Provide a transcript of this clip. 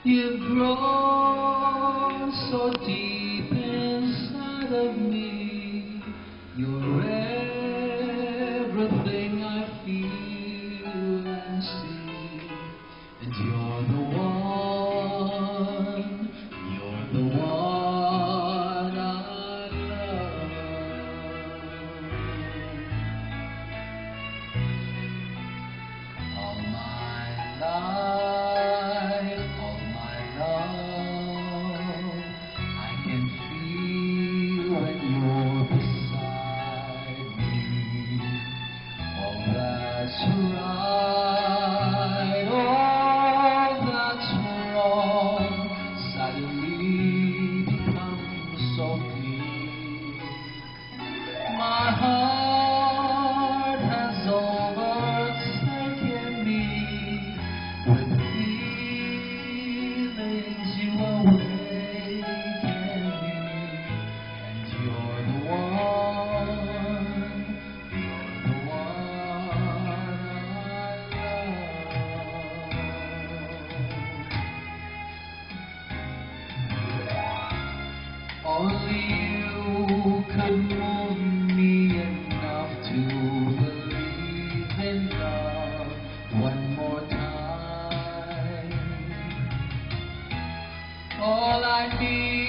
You've grown so deep inside of me. You're everything I feel and see. And you're the one I love. All my life, all my love, I can feel when you're beside me. All that's right, all that's wrong, suddenly becomes so clear. My heart has overtaken me with feelings you awaken me, and you're the one I love. Only you could move me enough to believe in love one more time. All I need